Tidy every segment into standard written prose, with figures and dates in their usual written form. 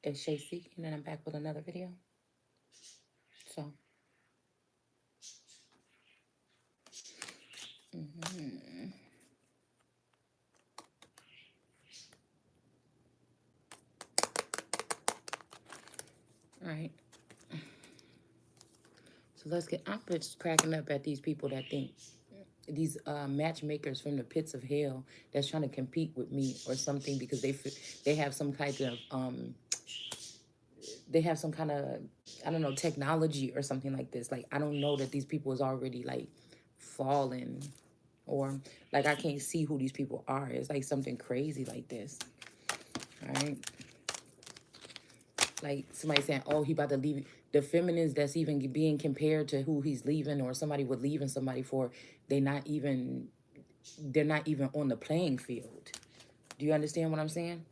It's Shay, and then I'm back with another video. So, mhm. All right. So let's get. I'm just cracking up at these people that think these matchmakers from the pits of hell that's trying to compete with me or something because they have some kind of they have some kind of, I don't know, technology or something like this. Like, I don't know that these people is already like fallen, or like I can't see who these people are. It's like something crazy like this. All right. Like somebody saying, oh, he about to leave. The feminines that's even being compared to who he's leaving, or somebody would leaving somebody for, they not even, they're not even on the playing field. Do you understand what I'm saying?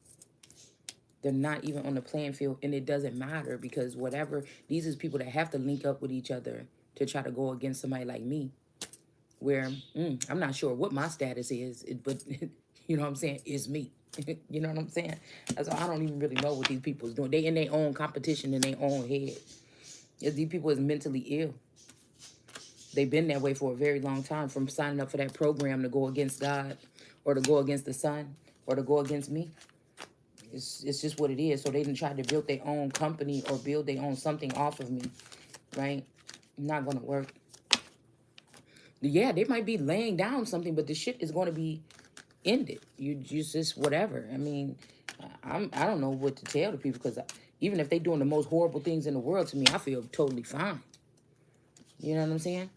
They're not even on the playing field, and it doesn't matter because whatever, these is people that have to link up with each other to try to go against somebody like me, where I'm not sure what my status is, but you know what I'm saying, it's me. You know what I'm saying? So I don't even really know what these people is doing. They in their own competition in their own head. These people is mentally ill. They've been that way for a very long time, from signing up for that program to go against God, or to go against the sun, or to go against me. It's just what it is. So they didn't try to build their own company or build their own something off of me, right? Not gonna work. Yeah, they might be laying down something, but the shit is going to be ended. You just whatever. I mean, I don't know what to tell the people, because even if they doing the most horrible things in the world to me, I feel totally fine. You know what I'm saying?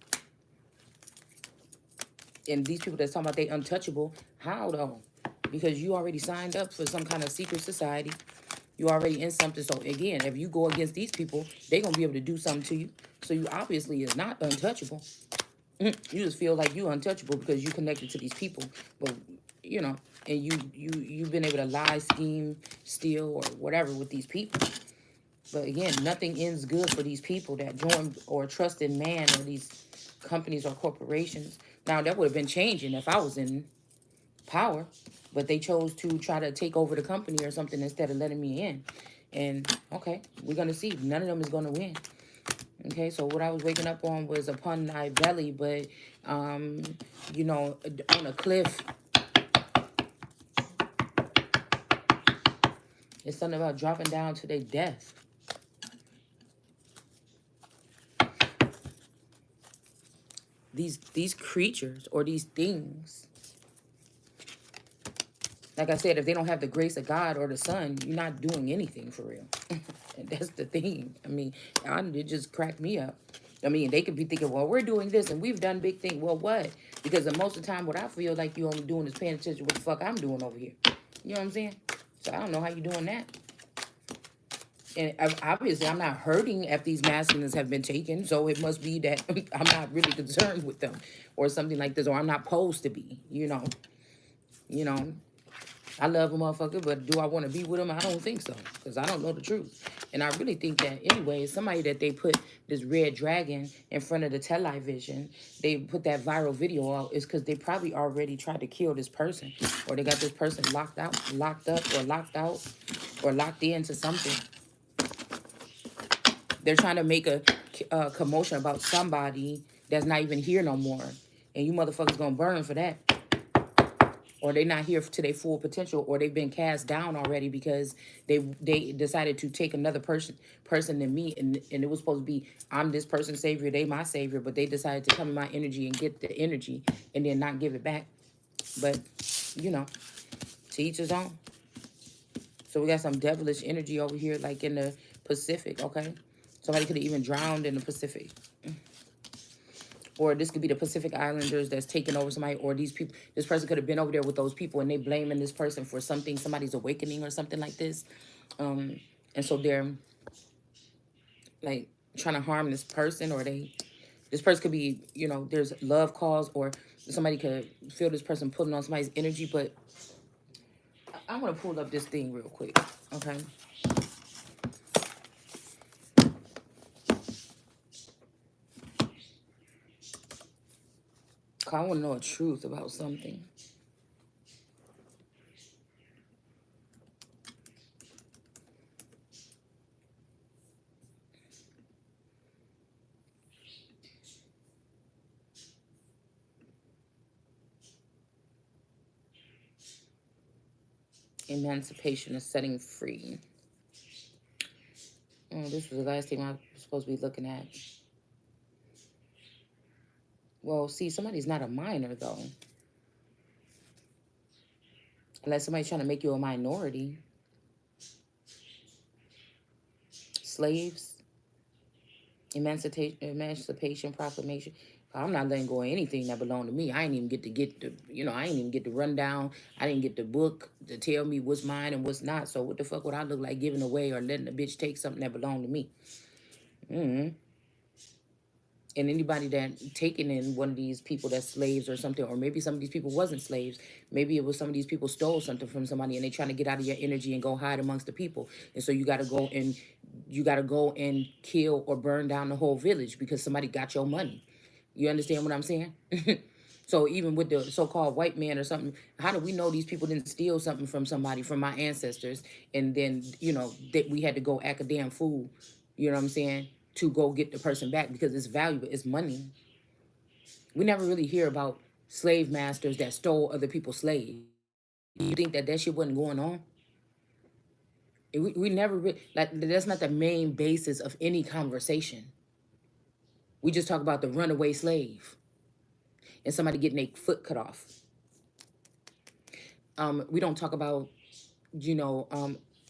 And these people that's talking about they untouchable, how though? Because you already signed up for some kind of secret society. You already in something. So again, if you go against these people, they gonna be able to do something to you. So you obviously is not untouchable. You just feel like you untouchable because you connected to these people. But you know, and you've been able to lie, scheme, steal, or whatever with these people. But again, nothing ends good for these people that join or trust in man or these companies or corporations. Now that would have been changing if I was in power, but they chose to try to take over the company or something instead of letting me in. And okay, we're gonna see. None of them is gonna win. Okay, so what I was waking up on was upon thy belly, but you know, on a cliff. It's something about dropping down to their death. These creatures or these things, like I said, if they don't have the grace of God or the Son, you're not doing anything for real. And that's the thing. I mean, it just cracked me up. I mean, they could be thinking, well, we're doing this and we've done big things. Well, what? Because most of the time, what I feel like you only doing is paying attention to what the fuck I'm doing over here. You know what I'm saying? So I don't know how you doing that. And obviously, I'm not hurting if these masculines have been taken. So it must be that I'm not really concerned with them or something like this, or I'm not supposed to be, you know. I love a motherfucker, but do I want to be with him? I don't think so, because I don't know the truth. And I really think that anyway, somebody that they put this red dragon in front of the television, they put that viral video out, is because they probably already tried to kill this person, or they got this person locked up, or locked out, or locked into something. They're trying to make a commotion about somebody that's not even here no more, and you motherfuckers gonna burn for that. Or they're not here to their full potential, or they've been cast down already because they decided to take another person than me, and it was supposed to be, I'm this person's savior, they my savior, but they decided to come in my energy and get the energy and then not give it back. But you know, to each his own. So we got some devilish energy over here, like in the Pacific. Okay, somebody could have even drowned in the Pacific. Or this could be the Pacific Islanders that's taking over somebody, or these people, this person could have been over there with those people and they blaming this person for something, somebody's awakening or something like this. And so they're like trying to harm this person, or this person could be, there's love calls, or somebody could feel this person pulling on somebody's energy. But I want to pull up this thing real quick, okay? Cause I want to know a truth about something. Emancipation is setting free. Oh, this was the last thing I was supposed to be looking at. Well, see, somebody's not a minor, though. Unless somebody's trying to make you a minority. Slaves. Emancipation Proclamation. I'm not letting go of anything that belonged to me. I ain't even get the, I ain't even get the rundown. I didn't get the book to tell me what's mine and what's not. So what the fuck would I look like giving away or letting a bitch take something that belonged to me? Mm-hmm. And anybody that taken in one of these people that's slaves or something, or maybe some of these people wasn't slaves. Maybe it was some of these people stole something from somebody and they trying to get out of your energy and go hide amongst the people. And so you got to go and kill or burn down the whole village because somebody got your money. You understand what I'm saying? So even with the so-called white man or something, how do we know these people didn't steal something from somebody, from my ancestors, and then, that we had to go act a damn fool, you know what I'm saying, to go get the person back because it's valuable, it's money. We never really hear about slave masters that stole other people's slaves. You think that shit wasn't going on? We never really, like, that's not the main basis of any conversation. We just talk about the runaway slave and somebody getting their foot cut off. We don't talk about,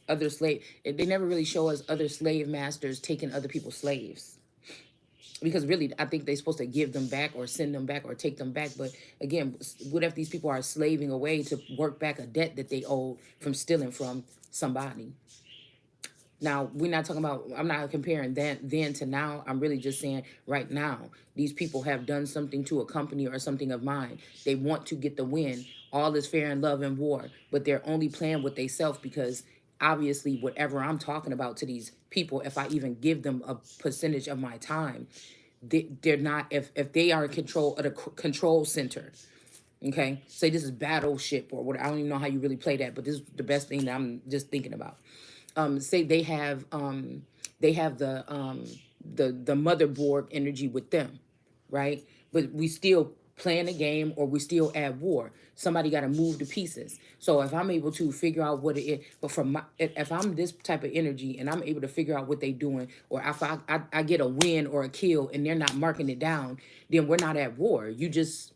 other slave. They never really show us other slave masters taking other people's slaves. Because really, I think they're supposed to give them back or send them back or take them back. But again, what if these people are slaving away to work back a debt that they owed from stealing from somebody? Now, we're not talking about, I'm not comparing then to now. I'm really just saying right now, these people have done something to a company or something of mine. They want to get the win. All is fair in love and war, but they're only playing with themselves because obviously whatever I'm talking about to these people, if I even give them a percentage of my time, they're not, if they are in control of the control center, okay? Say this is battleship or what, I don't even know how you really play that, but this is the best thing that I'm just thinking about. Say they have the motherboard energy with them, right? But we still playing a game or we still at war. Somebody got to move the pieces. So if I'm able to figure out what it is, but if I'm this type of energy and I'm able to figure out what they doing, or if I get a win or a kill and they're not marking it down, then we're not at war. You just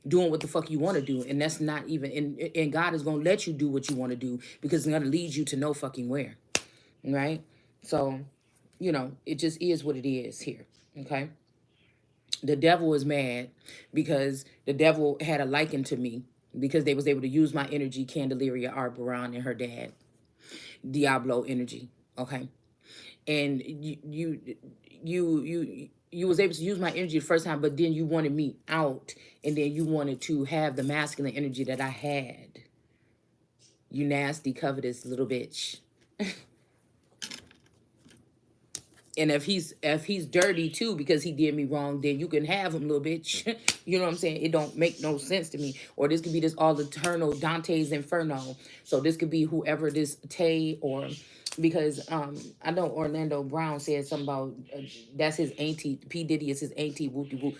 doing what the fuck you want to do, and that's not even, and God is gonna let you do what you want to do because it's gonna lead you to no fucking where, right? So, it just is what it is here, okay? The devil is mad because the devil had a liking to me because they was able to use my energy, Candelaria Arboron and her dad, Diablo energy, okay? And you was able to use my energy the first time, but then you wanted me out, and then you wanted to have the masculine energy that I had. You nasty, covetous little bitch. And if he's dirty too because he did me wrong, then you can have him, little bitch. You know what I'm saying? It don't make no sense to me. Or this could be this all eternal Dante's Inferno. So this could be whoever this Tay or, because I know Orlando Brown said something about that's his auntie. P Diddy is his auntie. Whoopty whoop.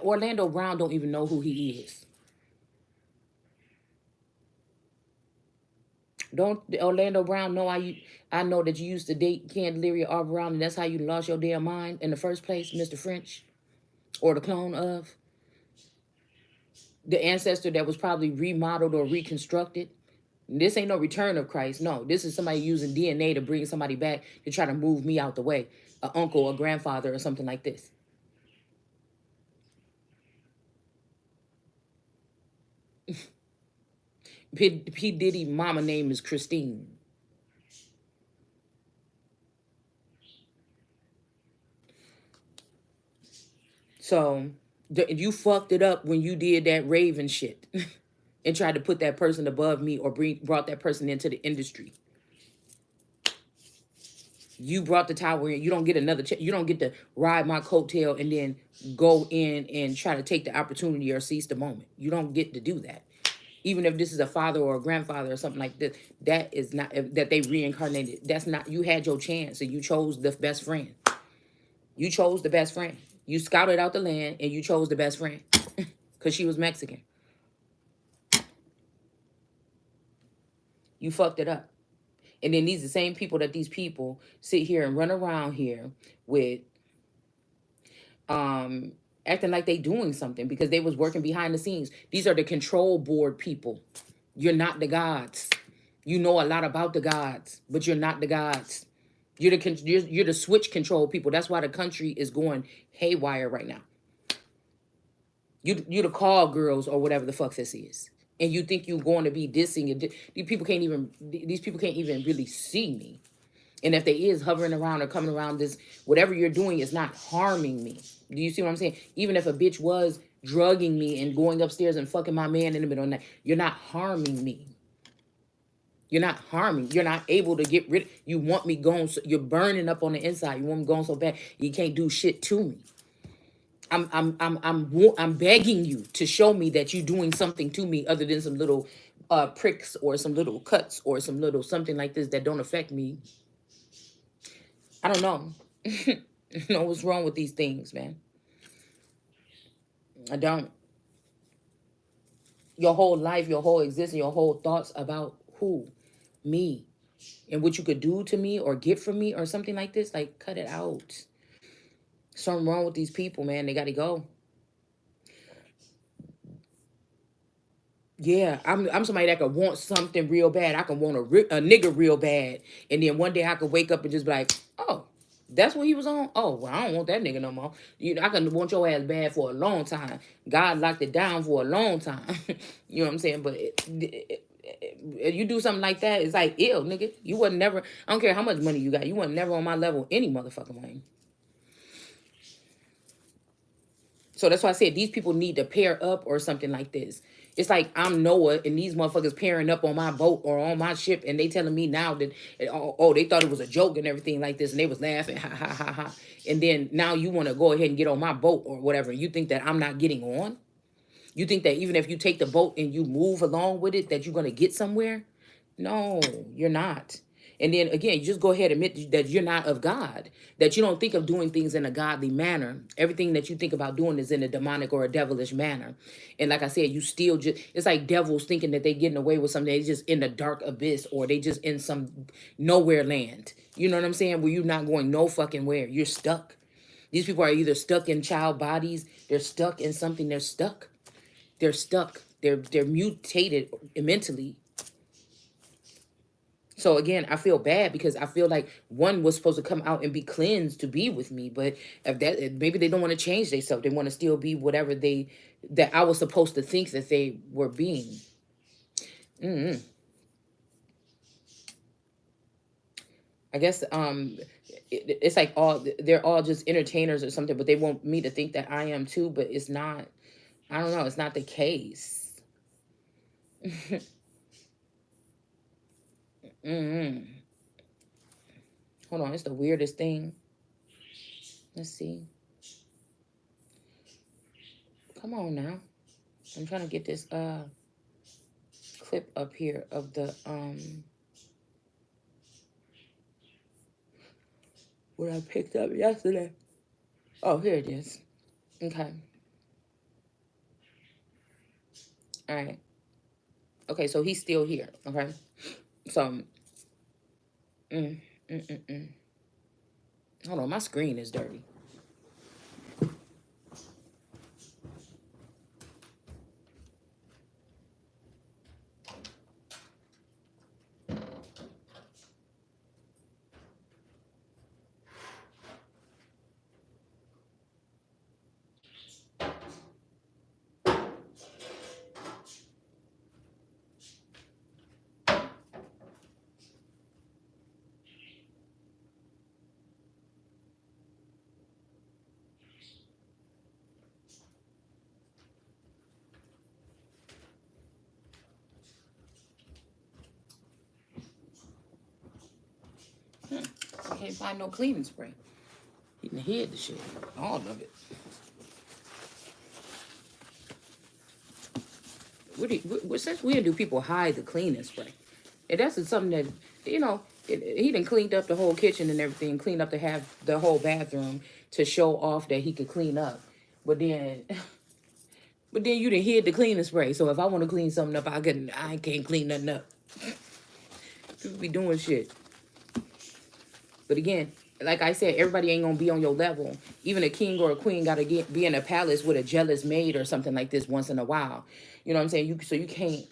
Orlando Brown don't even know who he is. Don't Orlando Brown know I know that you used to date Candelaria R. Brown and that's how you lost your damn mind in the first place, Mr. French? Or the clone of? The ancestor that was probably remodeled or reconstructed? This ain't no return of Christ. No, this is somebody using DNA to bring somebody back to try to move me out the way. An uncle, a grandfather, or something like this. P. Diddy mama name is Christine. So you fucked it up when you did that Raven shit and tried to put that person above me or brought that person into the industry. You brought the tower in. You don't get another you don't get to ride my coattail and then go in and try to take the opportunity or seize the moment. You don't get to do that. Even if this is a father or a grandfather or something like this, that is not, that they reincarnated. That's not, you had your chance and you chose the best friend. You chose the best friend. You scouted out the land and you chose the best friend because she was Mexican. You fucked it up. And then these are the same people that these people sit here and run around here with um acting like they doing something because they was working behind the scenes. These are the control board people. You're not the gods. You know a lot about the gods, but you're not the gods. You're the switch control people. That's why the country is going haywire right now. You the call girls or whatever the fuck this is, and you think you're going to be dissing and these people can't even really see me. And if they is hovering around or coming around, this whatever you're doing is not harming me. Do you see what I'm saying? Even if a bitch was drugging me and going upstairs and fucking my man in the middle of the night, you're not harming me. You're not harming. You're not able to get rid. You want me gone. So you're burning up on the inside. You want me gone so bad. You can't do shit to me. I'm begging you to show me that you're doing something to me other than some little pricks or some little cuts or some little something like this that don't affect me. I don't know. Know what's wrong with these things, man. I don't. Your whole life, your whole existence, your whole thoughts about who? Me. And what you could do to me or get from me or something like this, like cut it out. Something wrong with these people, man. They got to go. Yeah, I'm somebody that could want something real bad. I can want a nigga real bad, and then one day I could wake up and just be like, oh, that's what he was on. Oh, well, I don't want that nigga no more. I can want your ass bad for a long time. God locked it down for a long time. You know what I'm saying? But you do something like that, it's like ill, nigga. You wasn't never. I don't care how much money you got. You wasn't never on my level any motherfucking way. So that's why I said these people need to pair up or something like this. It's like I'm Noah and these motherfuckers pairing up on my boat or on my ship and they telling me now that, they thought it was a joke and everything like this and they was laughing, ha, ha, ha, ha. And then now you want to go ahead and get on my boat or whatever. You think that I'm not getting on? You think that even if you take the boat and you move along with it, that you're going to get somewhere? No, you're not. And then again, you just go ahead and admit that you're not of God, that you don't think of doing things in a godly manner. Everything that you think about doing is in a demonic or a devilish manner. And like I said, you still just, it's like devils thinking that they getting away with something. They just in the dark abyss or they just in some nowhere land. You know what I'm saying? Where you're not going no fucking where. You're stuck. These people are either stuck in child bodies. They're stuck in something. They're stuck. They're stuck. They're mutated mentally. So again, I feel bad because I feel like one was supposed to come out and be cleansed to be with me, but if that maybe they don't want to change themselves, they want to still be whatever that I was supposed to think that they were being. Mm-hmm. I guess it's like they're all just entertainers or something, but they want me to think that I am too, but it's not. I don't know. It's not the case. Mm-hmm. Hold on, it's the weirdest thing. Let's see. Come on now. I'm trying to get this clip up here of the what I picked up yesterday. Oh, here it is. Okay. All right. Okay, so he's still here. Okay. So mm, mm, mm, mm. Hold on, my screen is dirty. I can't find no cleaning spray. He done hid the shit. All of it. Since when do people hide the cleaning spray? And that's something that, he done cleaned up the whole kitchen and everything, cleaned up the whole bathroom to show off that he could clean up. But then you done hid the cleaning spray. So if I want to clean something up, I can't clean nothing up. People be doing shit. But again, like I said, everybody ain't gonna be on your level. Even a king or a queen gotta be in a palace with a jealous maid or something like this once in a while. You know what I'm saying? So you can't,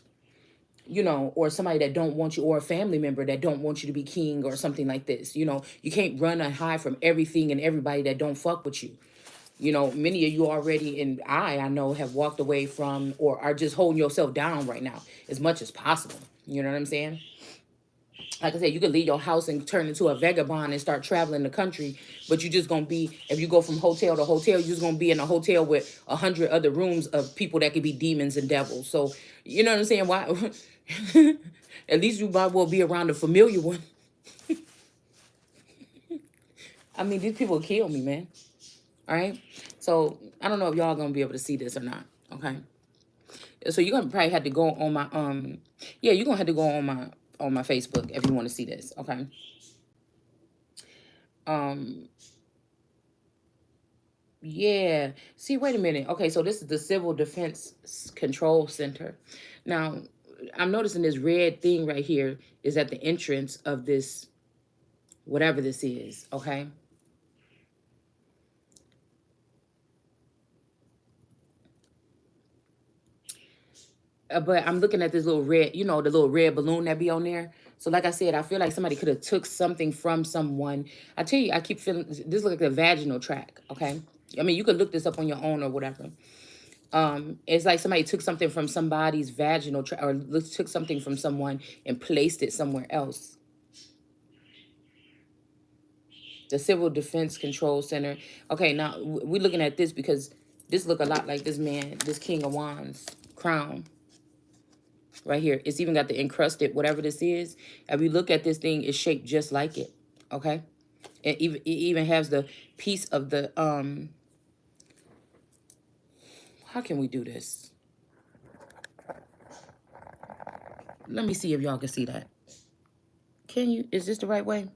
or somebody that don't want you, or a family member that don't want you to be king or something like this. You can't run and hide from everything and everybody that don't fuck with you. Many of you already, and I know, have walked away from or are just holding yourself down right now as much as possible. You know what I'm saying? Like I said, you could leave your house and turn into a vagabond and start traveling the country, but you just gonna be, if you go from hotel to hotel, you're just gonna be in a hotel with 100 other rooms of people that could be demons and devils. So you know what I'm saying? Why? At least you might well be around the familiar one. I mean, these people kill me, man. All right. So I don't know if y'all gonna be able to see this or not. Okay. So you're gonna probably have to go on my yeah, you're gonna have to go on my Facebook if you want to see this. Okay. Um Yeah. See, wait a minute. Okay, so this is the Civil Defense Control Center. Now, I'm noticing this red thing right here is at the entrance of this, whatever this is. Okay. But I'm looking at this little red, the little red balloon that be on there. So like I said, I feel like somebody could have took something from someone. I tell you, I keep feeling this look like a vaginal tract. Okay. I mean, you could look this up on your own or whatever. It's like somebody took something from somebody's vaginal tract, or took something from someone and placed it somewhere else. The Civil Defense Control Center. Okay, now we're looking at this because this look a lot like this man, this King of Wands crown right here. It's even got the encrusted, whatever this is. If you look at this thing, it's shaped just like it. Okay. It even has the piece of the, how can we do this? Let me see if y'all can see that. Can you? Is this the right way?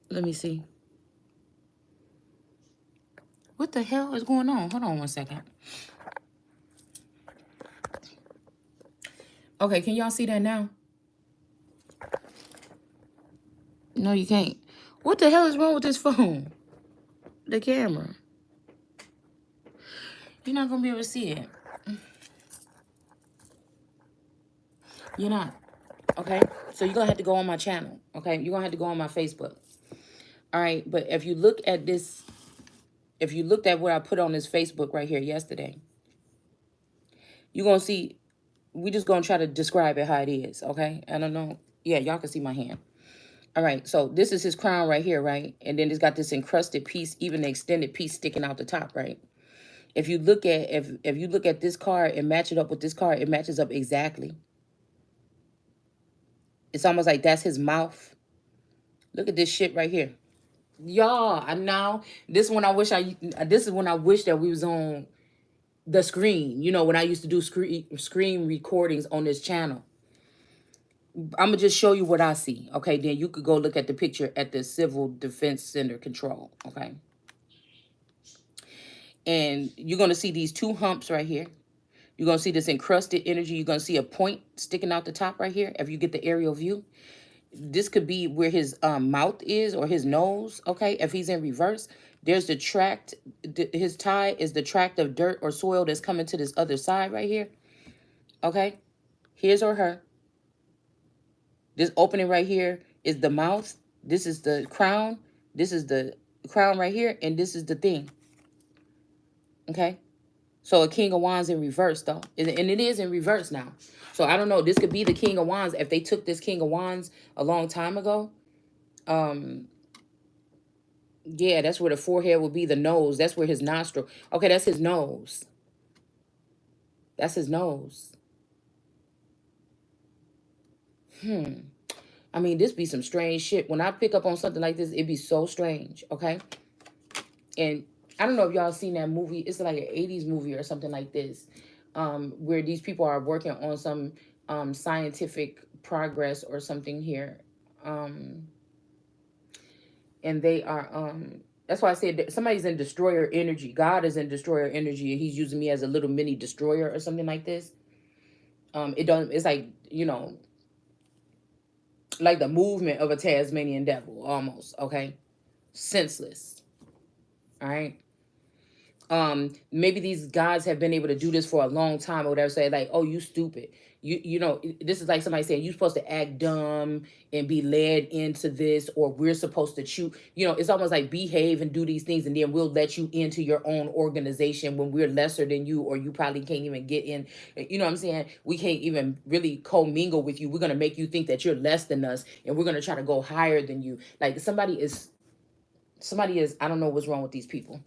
Let me see. What the hell is going on? Hold on one second. Okay, can y'all see that now? No, you can't. What the hell is wrong with this phone? The camera. You're not going to be able to see it. You're not. Okay? So you're going to have to go on my channel. Okay? You're going to have to go on my Facebook. All right? But if you look at this, if you looked at what I put on this Facebook right here yesterday, you're going to see, we just going to try to describe it how it is. Okay? I don't know. Yeah, y'all can see my hand. All right, so this is his crown right here, right? And then it's got this encrusted piece, even the extended piece sticking out the top, right? If you look at if you look at this card and match it up with this card, it matches up exactly. It's almost like that's his mouth. Look at this shit right here. Y'all, I now this one I wish this is when I wish that we was on the screen. When I used to do screen recordings on this channel. I'm gonna just show you what I see. Okay, then you could go look at the picture at the Civil Defense Center Control. Okay. And you're going to see these two humps right here. You're going to see this encrusted energy. You're going to see a point sticking out the top right here. If you get the aerial view, this could be where his mouth is or his nose. Okay. If he's in reverse, there's the tract. His tie is the tract of dirt or soil that's coming to this other side right here. Okay. His or her. This opening right here is the mouth. This is the crown. This is the crown right here. And this is the thing. Okay. So a King of Wands in reverse, though. And it is in reverse now. So I don't know. This could be the King of Wands. If they took this King of Wands a long time ago, yeah, that's where the forehead would be, the nose. That's where his nostril. Okay, that's his nose. That's his nose. I mean, this be some strange shit. When I pick up on something like this, it be so strange, okay? And I don't know if y'all seen that movie. It's like an 80s movie or something like this, where these people are working on some scientific progress or something here. And they are, that's why I said that somebody's in destroyer energy. God is in destroyer energy, and he's using me as a little mini destroyer or something like this. It don't. It's like, like the movement of a Tasmanian devil, almost. Okay, senseless. All right. Maybe these guys have been able to do this for a long time or whatever. Say like, oh, you stupid. This is like somebody saying you're supposed to act dumb and be led into this, or we're supposed to choose. It's almost like behave and do these things, and then we'll let you into your own organization when we're lesser than you, or you probably can't even get in. You know what I'm saying? We can't even really commingle with you. We're gonna make you think that you're less than us, and we're gonna try to go higher than you. Like somebody is. I don't know what's wrong with these people.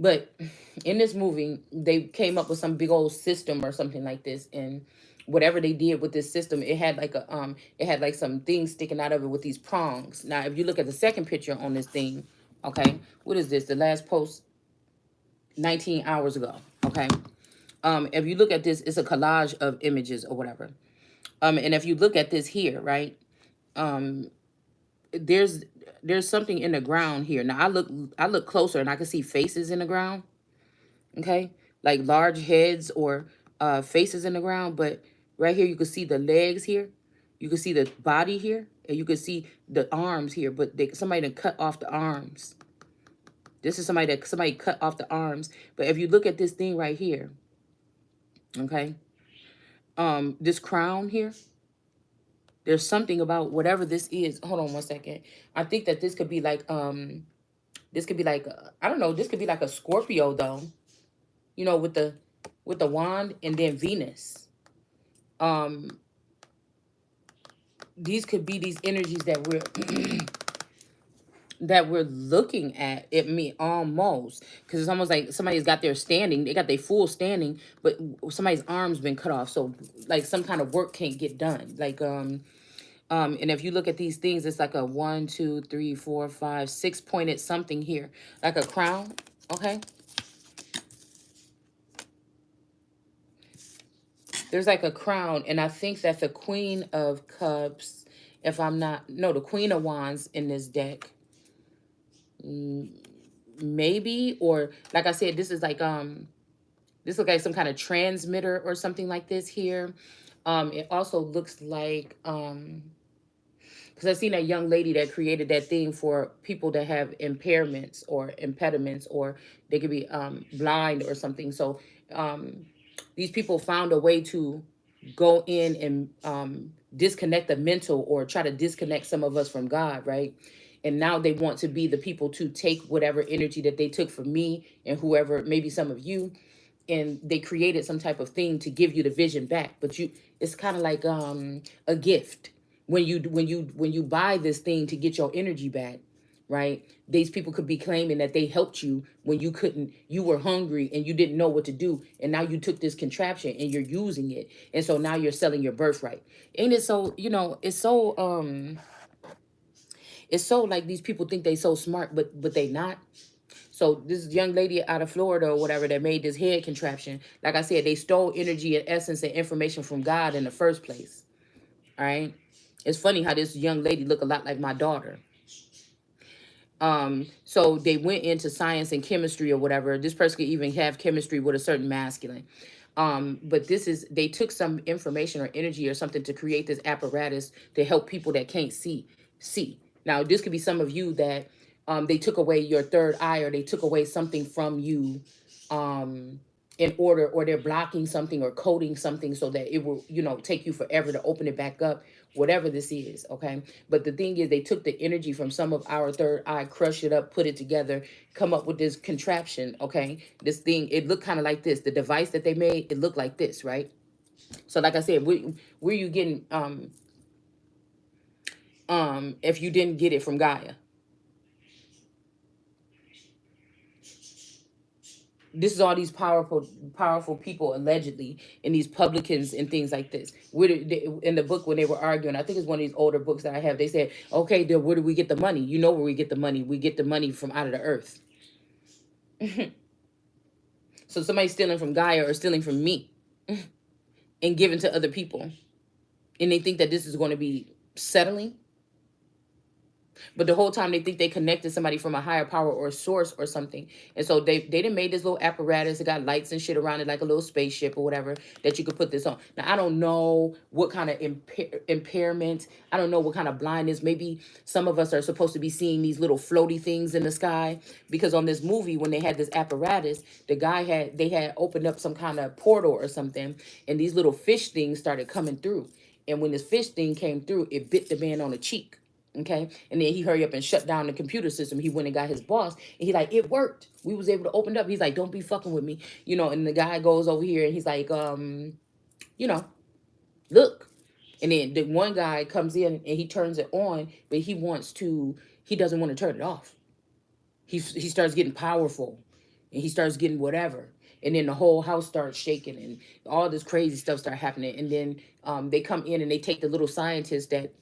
But in this movie, they came up with some big old system or something like this, and whatever they did with this system, it had like some things sticking out of it with these prongs. Now, if you look at the second picture on this thing, okay, what is this? The last post 19 hours ago, okay. If you look at this, it's a collage of images or whatever. And if you look at this here, right, um, there's something in the ground here. Now I look closer and I can see faces in the ground. Okay, like large heads or faces in the ground. But right here you can see the legs here, you can see the body here, and you can see the arms here. But somebody done cut off the arms. This is somebody cut off the arms. But if you look at this thing right here, okay, this crown here, there's something about whatever this is. Hold on one second. I think that this could be like I don't know, this could be like a Scorpio though, with the wand, and then Venus. um these could be these energies that we're that we're looking at. It me almost, because it's almost like somebody's got their standing, they got their full standing, but somebody's arm's been cut off, so like some kind of work can't get done. Like and if you look at these things, it's like a 1 2 3 4 5 6 pointed something here, like a crown. Okay, there's like a crown, and I think that the Queen of Cups, if I'm not, no, the Queen of Wands in this deck, maybe, or like I said, this is like this looks like some kind of transmitter or something like this here. It also looks like because I seen that young lady that created that thing for people that have impairments or impediments, or they could be blind or something. So um, these people found a way to go in and disconnect the mental, or try to disconnect some of us from God, right? And now they want to be the people to take whatever energy that they took from me and whoever, maybe some of you, and they created some type of thing to give you the vision back. But it's kind of like a gift. When you buy this thing to get your energy back, right? These people could be claiming that they helped you when you couldn't, you were hungry and you didn't know what to do, and now you took this contraption and you're using it, and so now you're selling your birthright. Ain't it so? It's so like these people think they so smart, but they not. So this young lady out of Florida or whatever that made this head contraption, like I said, they stole energy and essence and information from God in the first place. All right. It's funny how this young lady look a lot like my daughter. So they went into science and chemistry or whatever. This person could even have chemistry with a certain masculine. But they took some information or energy or something to create this apparatus to help people that can't see. Now this could be some of you that they took away your third eye, or they took away something from you, um in order, or they're blocking something or coding something so that it will, take you forever to open it back up, whatever this is. Okay, but the thing is, they took the energy from some of our third eye, crushed it up, put it together, come up with this contraption. Okay, this thing, it looked kind of like this. The device that they made, it looked like this, right? So like I said, where you getting if you didn't get it from Gaia? This is all these powerful people allegedly, and these publicans and things like this. In the book when they were arguing, I think it's one of these older books that I have, they said, okay, then where do we get the money? You know where we get the money. We get the money from out of the earth. So somebody's stealing from Gaia or stealing from me and giving to other people, and they think that this is going to be settling. But the whole time they think they connected somebody from a higher power or source or something. And so they done made this little apparatus. It got lights and shit around it like a little spaceship or whatever that you could put this on. Now, I don't know what kind of impairment. I don't know what kind of blindness. Maybe some of us are supposed to be seeing these little floaty things in the sky. Because on this movie, when they had this apparatus, they had opened up some kind of portal or something. And these little fish things started coming through. And when this fish thing came through, it bit the man on the cheek. Okay. And then he hurry up and shut down the computer system. He went and got his boss. And he like, it worked. We was able to open up. He's like, don't be fucking with me. You know, and the guy goes over here and he's like, you know, look. And then the one guy comes in and he turns it on, but he doesn't want to turn it off. He starts getting powerful and he starts getting whatever. And then the whole house starts shaking and all this crazy stuff starts happening. And then they come in and they take the little scientist that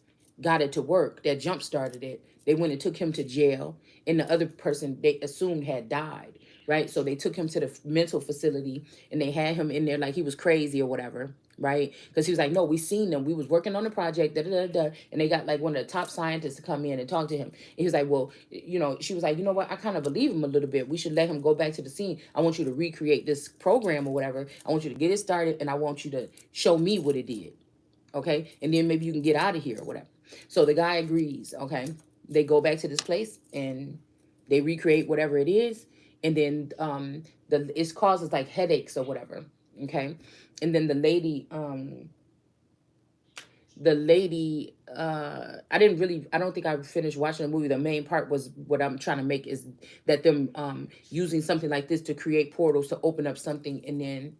got it to work, that jump started it. They went and took him to jail, and the other person they assumed had died, right? So they took him to the mental facility and they had him in there like he was crazy or whatever, right? Because he was like, no, we seen them. We was working on the project, da, da, da, da. And they got like one of the top scientists to come in and talk to him. And he was like, well, you know, she was like, you know what? I kind of believe him a little bit. We should let him go back to the scene. I want you to recreate this program or whatever. I want you to get it started and I want you to show me what it did. Okay. And then maybe you can get out of here or whatever. So the guy agrees. Okay. They go back to this place and they recreate whatever it is. And then it causes like headaches or whatever. Okay. And then the lady I don't think I finished watching the movie. The main part was what I'm trying to make is that them using something like this to create portals to open up something and then,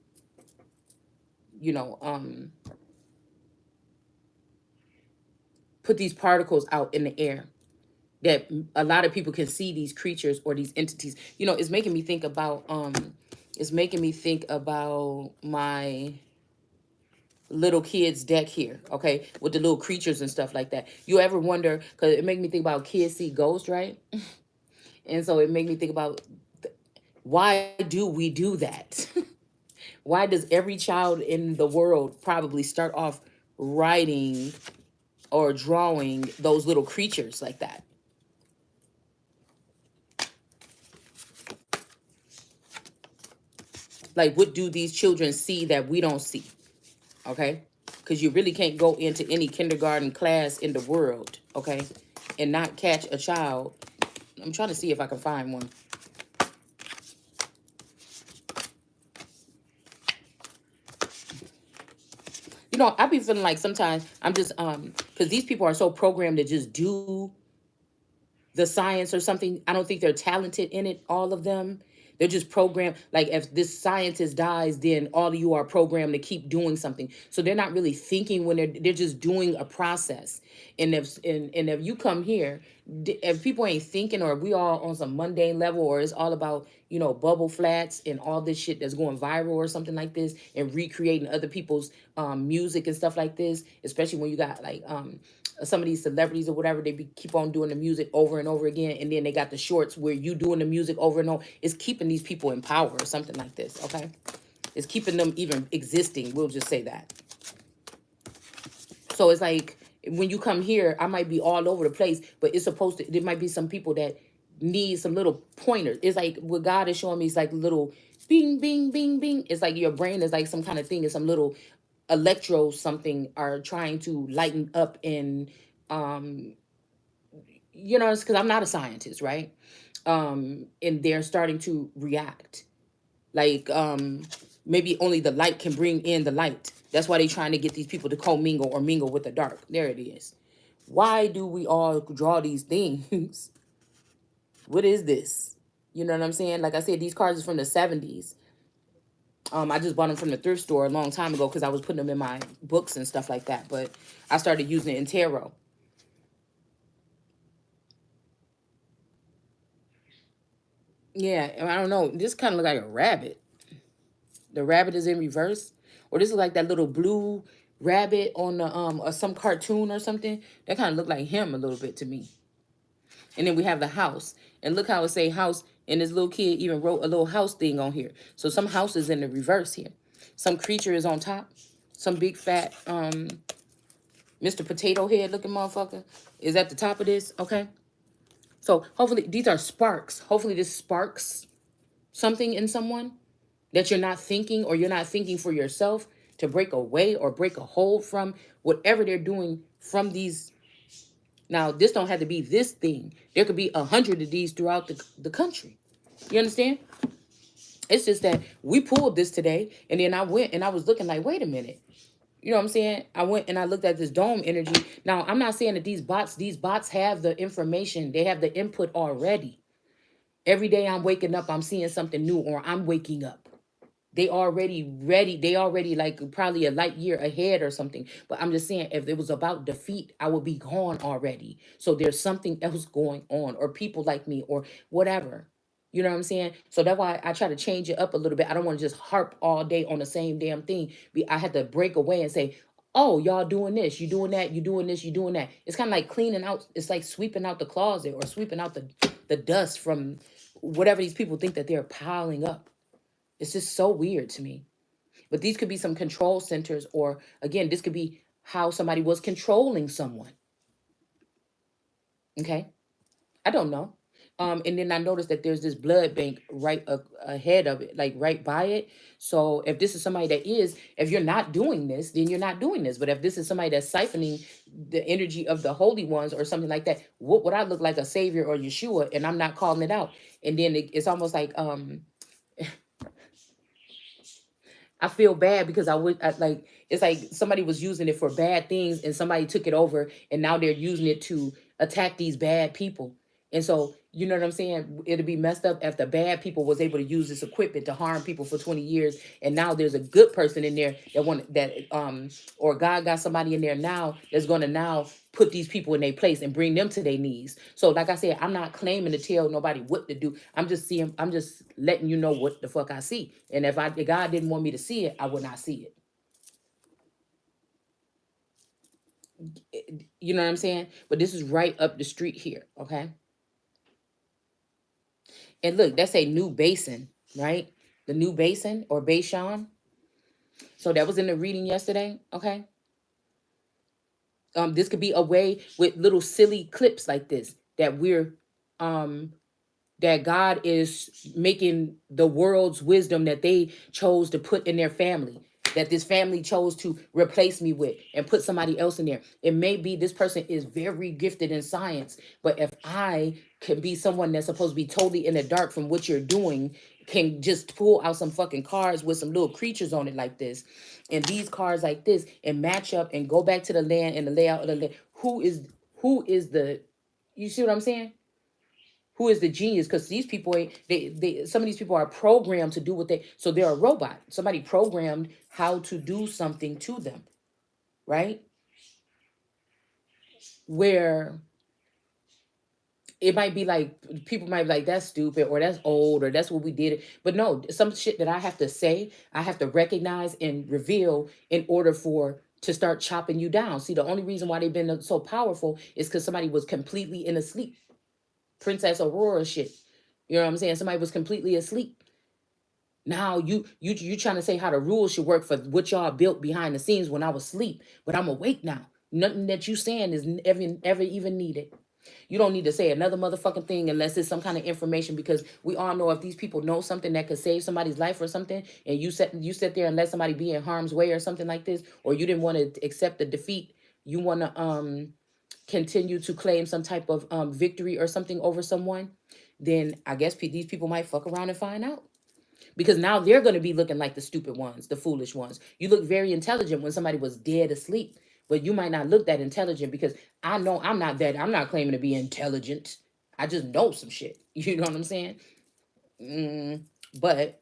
you know, put these particles out in the air that a lot of people can see these creatures or these entities. You know, it's making me think about my little kids deck here, okay, with the little creatures and stuff like that. You ever wonder, because it made me think about kids see ghosts, right? And so it made me think about why do we do that? Why does every child in the world probably start off writing or drawing those little creatures like that? Like, what do these children see that we don't see? Okay? Because you really can't go into any kindergarten class in the world, okay, and not catch a child. I'm trying to see if I can find one. You know, I be feeling like sometimes I'm just, because these people are so programmed to just do the science or something. I don't think they're talented in it, all of them. They're just programmed. Like if this scientist dies, then all of you are programmed to keep doing something. So they're not really thinking when they're just doing a process. And if you come here, if people ain't thinking, or we all on some mundane level, or it's all about, you know, bubble flats and all this shit that's going viral or something like this, and recreating other people's music and stuff like this, especially when you got like some of these celebrities or whatever, keep on doing the music over and over again, and then they got the shorts where you doing the music over and over. It's keeping these people in power or something like this, okay? It's keeping them even existing, we'll just say that. So it's like, when you come here, I might be all over the place, but it's supposed to, there might be some people that need some little pointers. It's like, what God is showing me is like little bing, bing, bing, bing. It's like your brain is like some kind of thing, and some little electro something are trying to lighten up and you know, it's because I'm not a scientist, right? And they're starting to react like maybe only the light can bring in the light. That's why they're trying to get these people to commingle or mingle with the dark. There it is. Why do we all draw these things? What is this? You know what I'm saying? Like I said, these cards are from the 70s. I just bought them from the thrift store a long time ago because I was putting them in my books and stuff like that. But I started using it in tarot. Yeah, I don't know. This kind of look like a rabbit. The rabbit is in reverse. Or this is like that little blue rabbit on the or some cartoon or something. That kind of looked like him a little bit to me. And then we have the house. And look how it say house. And this little kid even wrote a little house thing on here. So some house is in the reverse here. Some creature is on top. Some big fat Mr. Potato Head looking motherfucker is at the top of this. Okay. So hopefully these are sparks. Hopefully this sparks something in someone that you're not thinking, or you're not thinking for yourself, to break away or break a hold from whatever they're doing from these. Now, this don't have to be this thing. There could be 100 of these throughout the country. You understand? It's just that we pulled this today, and then I went and I was looking like, wait a minute. You know what I'm saying? I went and I looked at this dome energy. Now, I'm not saying that these bots have the information. They have the input already. Every day I'm waking up, I'm seeing something new, or I'm waking up. They already ready. They already like probably a light year ahead or something. But I'm just saying, if it was about defeat, I would be gone already. So there's something else going on, or people like me, or whatever. You know what I'm saying? So that's why I try to change it up a little bit. I don't want to just harp all day on the same damn thing. I had to break away and say, oh, y'all doing this, you doing that, you doing this, you doing that. It's kind of like cleaning out. It's like sweeping out the closet, or sweeping out the dust from whatever these people think that they're piling up. It's just so weird to me. But these could be some control centers, or again, this could be how somebody was controlling someone. Okay, I don't know. And then I noticed that there's this blood bank right ahead of it, like right by it. So if this is somebody that is, if you're not doing this, then you're not doing this. But if this is somebody that's siphoning the energy of the holy ones or something like that, what would I look like, a savior or Yeshua, and I'm not calling it out? And then it's almost like I feel bad because like, it's like somebody was using it for bad things, and somebody took it over, and now they're using it to attack these bad people. And so, you know what I'm saying? It'd be messed up if the bad people was able to use this equipment to harm people for 20 years, and now there's a good person in there or God got somebody in there now that's going to now put these people in their place and bring them to their knees. So like I said, I'm not claiming to tell nobody what to do. I'm just letting you know what the fuck I see. And if God didn't want me to see it, I would not see it. You know what I'm saying? But this is right up the street here, okay? And look, that's a new basin, right? The new basin, or Basin. So that was in the reading yesterday, okay? This could be a way with little silly clips like this that we're um that God is making the world's wisdom that they chose to put in their family, that this family chose to replace me with and put somebody else in there. It may be this person is very gifted in science, but if I can be someone that's supposed to be totally in the dark from what you're doing, can just pull out some fucking cards with some little creatures on it like this, and these cards like this, and match up and go back to the land and the layout of the land. Who is the, you see what I'm saying? Who is the genius? Because these people ain't, they some of these people are programmed to do what they, so they're a robot. Somebody programmed how to do something to them, right? Where it might be like, people might be like, that's stupid, or that's old, or that's what we did. But no, some shit that I have to say, I have to recognize and reveal in order for to start chopping you down. See, the only reason why they've been so powerful is because somebody was completely in a sleep. Princess Aurora shit. You know what I'm saying? Somebody was completely asleep. Now you trying to say how the rules should work for what y'all built behind the scenes when I was asleep, but I'm awake now. Nothing that you saying is ever even needed. You don't need to say another motherfucking thing unless it's some kind of information, because we all know if these people know something that could save somebody's life or something, and you sit there and let somebody be in harm's way or something like this, or you didn't want to accept the defeat, you want to continue to claim some type of victory or something over someone, then I guess these people might fuck around and find out. Because now they're going to be looking like the stupid ones, the foolish ones. You look very intelligent when somebody was dead asleep, but you might not look that intelligent, because I know I'm not claiming to be intelligent. I just know some shit. You know what I'm saying? But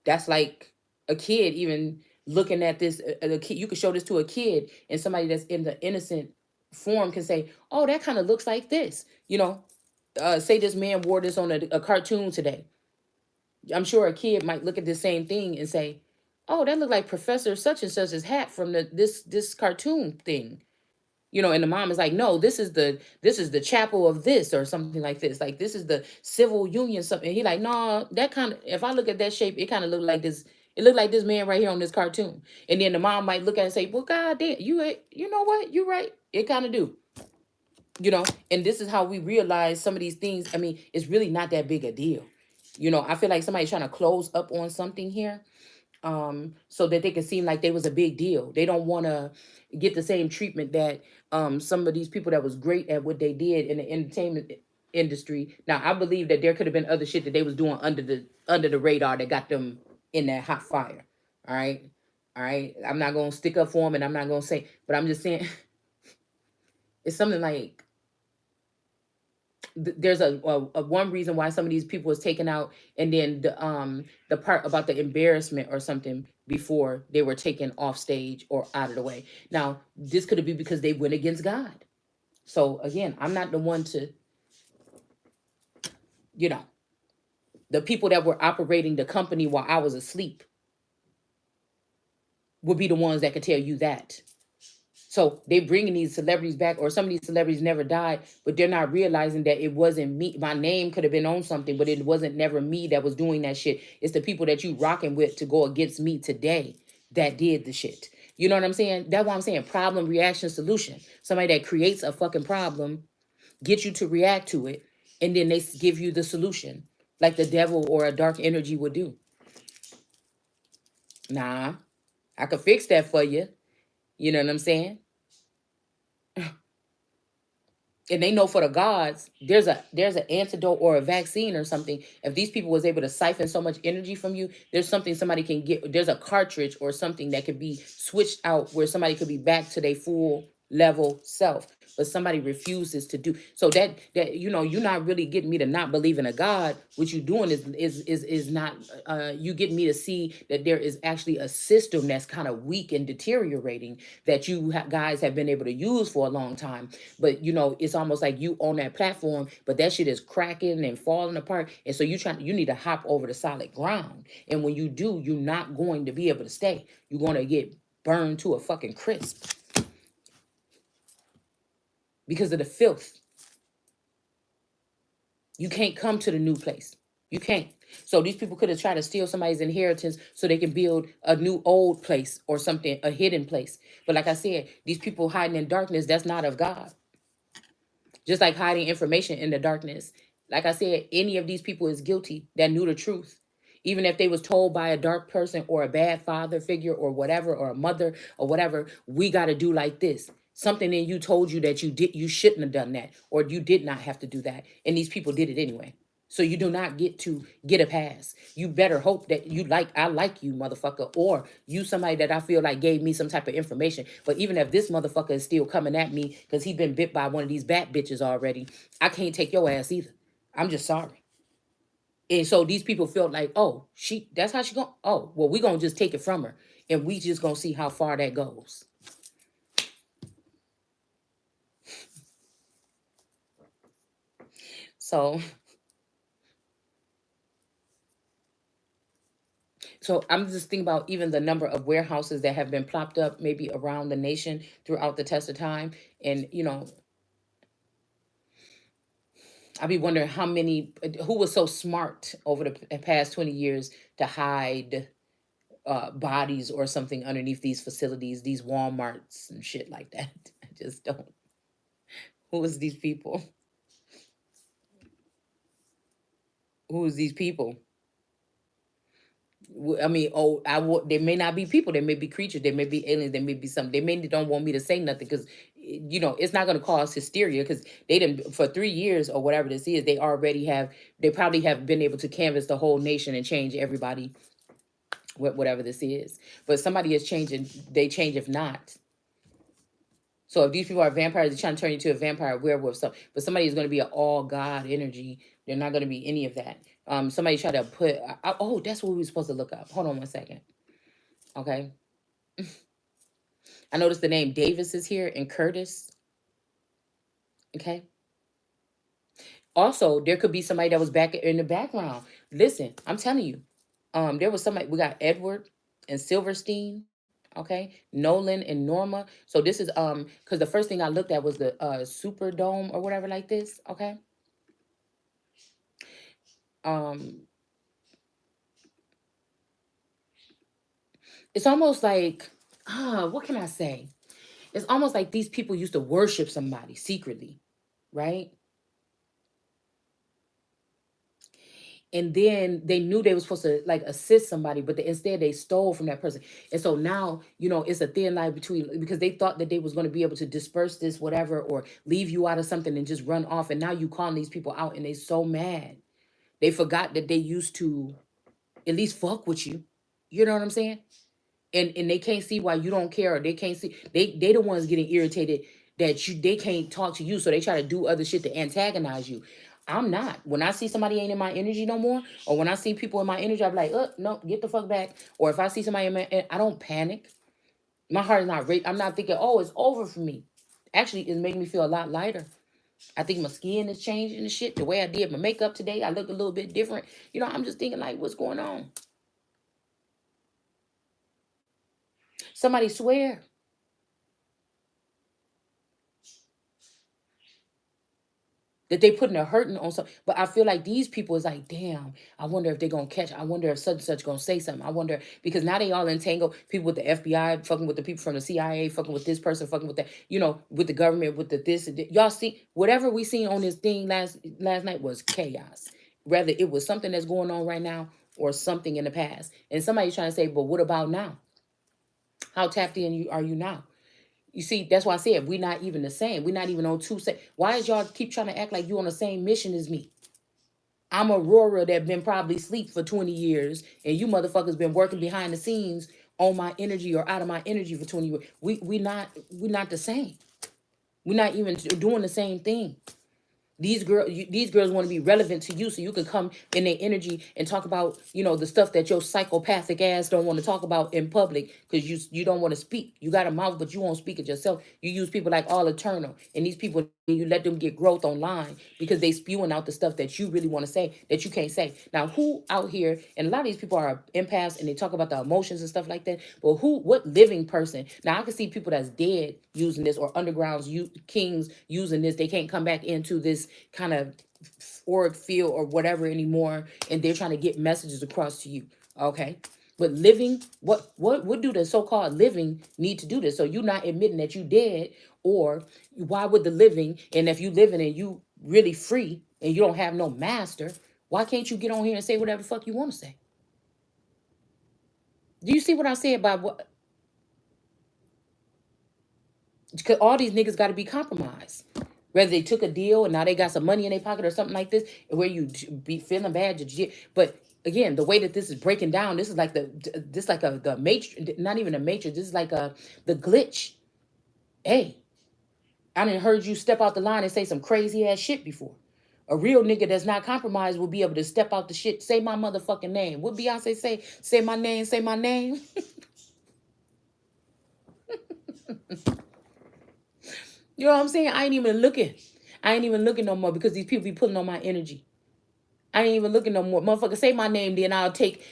that's like a kid even looking at this. A kid, you could show this to a kid, and somebody that's in the innocent form can say, "Oh, that kind of looks like this." Say this man wore this on a cartoon today. I'm sure a kid might look at the same thing and say, "Oh, that looked like Professor such and such's hat from this cartoon thing." And the mom is like, "No, this is the chapel of this, or something like this. Like, this is the civil union something." And he like, "No, that kind of, if I look at that shape, it kind of look like this. It looked like this man right here on this cartoon." And then the mom might look at it and say, "Well, God damn, you know what? You're right. It kind of do." you know, and this is how we realize some of these things. I mean, it's really not that big a deal. You know, I feel like somebody's trying to close up on something here, so that they can seem like they was a big deal. They don't want to get the same treatment that some of these people that was great at what they did in the entertainment industry. Now, I believe that there could have been other shit that they was doing under the radar that got them in that hot fire. All right. All right. I'm not going to stick up for them, and I'm not going to say, but I'm just saying it's something like there's a one reason why some of these people was taken out, and then the part about the embarrassment or something before they were taken off stage or out of the way. Now, this could be because they went against God. So again, I'm not the one to, you know, the people that were operating the company while I was asleep would be the ones that could tell you that. So they bringing these celebrities back, or some of these celebrities never died, but they're not realizing that it wasn't me. My name could have been on something, but it wasn't never me that was doing that shit. It's the people that you rocking with to go against me today that did the shit. You know what I'm saying? That's why I'm saying problem, reaction, solution. Somebody that creates a fucking problem, gets you to react to it, and then they give you the solution, like the devil or a dark energy would do. Nah, I could fix that for you. You know what I'm saying? And they know for the gods there's an antidote or a vaccine or something. If these people was able to siphon so much energy from you, there's something somebody can get. There's a cartridge or something that could be switched out where somebody could be back to their full level self, but somebody refuses to do so. That you know, you're not really getting me to not believe in a god. What you doing is not you getting me to see that there is actually a system that's kind of weak and deteriorating that you guys have been able to use for a long time. But you know, it's almost like you on that platform, but that shit is cracking and falling apart, and so you need to hop over the solid ground. And when you do, you're not going to be able to stay. You're going to get burned to a fucking crisp because of the filth. You can't come to the new place. You can't. So these people could have tried to steal somebody's inheritance so they can build a new old place or something, a hidden place. But like I said, these people hiding in darkness, that's not of God. Just like hiding information in the darkness. Like I said, any of these people is guilty that knew the truth. Even if they was told by a dark person or a bad father figure or whatever, or a mother or whatever, we got to do like this. Something in you told you that you shouldn't have done that, or you did not have to do that. And these people did it anyway. So you do not get to get a pass. You better hope that I like you, motherfucker, or you somebody that I feel like gave me some type of information. But even if this motherfucker is still coming at me because he been bit by one of these bat bitches already, I can't take your ass either. I'm just sorry. And so these people felt like, oh, that's how she going. Oh, well, we gonna just take it from her, and we just gonna see how far that goes. So So I'm just thinking about even the number of warehouses that have been plopped up maybe around the nation throughout the test of time. And, you know, I'd be wondering how many, who was so smart over the past 20 years to hide bodies or something underneath these facilities, these Walmarts and shit like that. I just don't. Who is these people? Who is these people? I mean, oh, they may not be people. They may be creatures. They may be aliens. They may be something. They may don't want me to say nothing because, you know, it's not going to cause hysteria because they didn't for 3 years or whatever this is. They already have. They probably have been able to canvas the whole nation and change everybody. Whatever this is, but somebody is changing. They change if not. So if these people are vampires, they're trying to turn you into a vampire, werewolf, stuff. But somebody is going to be an all God energy. They're not going to be any of that. Somebody tried to put. Oh, that's what we were supposed to look up. Hold on one second. Okay. I noticed the name Davis is here and Curtis. Okay. Also, there could be somebody that was back in the background. Listen, I'm telling you, there was somebody. We got Edward and Silverstein. Okay, Nolan and Norma. So this is because the first thing I looked at was the Superdome or whatever like this. Okay. Um, it's almost like what can I say? It's almost like these people used to worship somebody secretly. right? And then they knew they were supposed to like assist somebody, but instead they stole from that person. And so now, it's a thin line between, because they thought that they was going to be able to disperse this whatever, or leave you out of something and just run off, and now you calling these people out and they so mad. They forgot that they used to at least fuck with you. You know what I'm saying? And they can't see why you don't care, or they can't see, they the ones getting irritated that they can't talk to you, so they try to do other shit to antagonize you. I'm not. When I see somebody ain't in my energy no more, or when I see people in my energy, I'm like, no, get the fuck back. Or if I see somebody in I don't panic. My heart is not I'm not thinking, oh, it's over for me. Actually, it's making me feel a lot lighter. I think my skin is changing and shit. The way I did my makeup today, I look a little bit different. I'm just thinking like, what's going on? Somebody swear. That they putting a hurting on some, but I feel like these people is like, damn, I wonder if they're gonna catch. I wonder if such and such gonna say something. I wonder, because now they all entangled. People with the FBI fucking with the people from the CIA, fucking with this person, fucking with that, with the government, with the this and that. Y'all see, whatever we seen on this thing last night was chaos. Whether it was something that's going on right now or something in the past. And somebody's trying to say, but what about now? How tapped in are you now? You see, that's why I said we're not even the same. We're not even on two same. Why is y'all keep trying to act like you on the same mission as me? I'm Aurora that been probably asleep for 20 years, and you motherfuckers been working behind the scenes on my energy or out of my energy for 20 years. We not the same. We're not even doing the same thing. These girls want to be relevant to you, so you can come in their energy and talk about the stuff that your psychopathic ass don't want to talk about in public, because you don't want to speak. You got a mouth, but you won't speak it yourself. You use people like All Eternal, and these people, you let them get growth online because they spewing out the stuff that you really want to say that you can't say. Now, who out here, and a lot of these people are empaths and they talk about the emotions and stuff like that, but what living person? Now I can see people that's dead using this, or undergrounds, kings using this. They can't come back into this kind of auric field or whatever anymore, and they're trying to get messages across to you. Okay, but living, what do the so-called living need to do this? So you're not admitting that you dead, or why would the living, and if you living and you really free and you don't have no master, why can't you get on here and say whatever the fuck you want to say? Do you see what I said by what? Because all these niggas got to be compromised. Whether they took a deal and now they got some money in their pocket or something like this, where you be feeling bad, but again, the way that this is breaking down, this is like the matrix, not even a matrix. This is like the glitch. Hey, I done heard you step out the line and say some crazy ass shit before. A real nigga that's not compromised will be able to step out the shit, say my motherfucking name. What Beyonce say? Say my name, say my name. You know what I'm saying? I ain't even looking. I ain't even looking no more because these people be pulling on my energy. I ain't even looking no more. Motherfucker, say my name, then